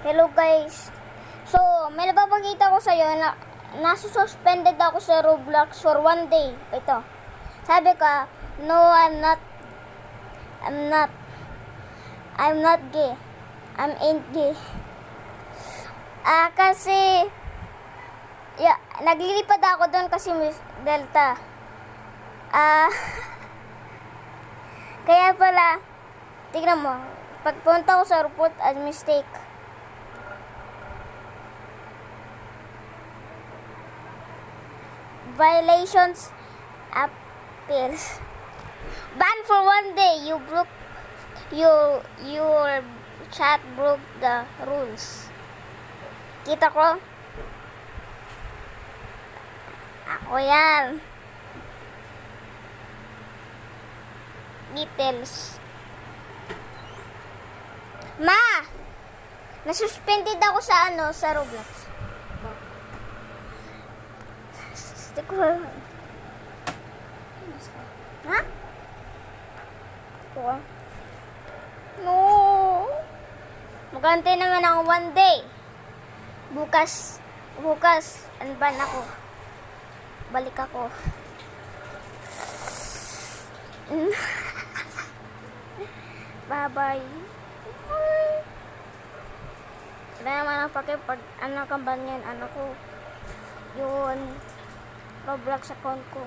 Hello guys. So, may napapakita ko sa iyo na nasususpended ako sa Roblox for 1 day. Ito. Sabi ka, no, I'm not gay. Ain't gay. Kasi naglilipad ako doon kasi Miss Delta. Kaya pala, tignan mo, pagpunta ko sa report as mistake. Violations appeals. Ban for 1 day. Your chat broke the rules. Kita ko? Ako yan. Details. Ma! Nasuspended ako sa sa Roblox. Ha? No. Magantay naman ako 1 day. Bukas, ban ako. Balik ako. Bye-bye. Wala naman ang pag kang ban yan, ko. Yun. Roblox account ko.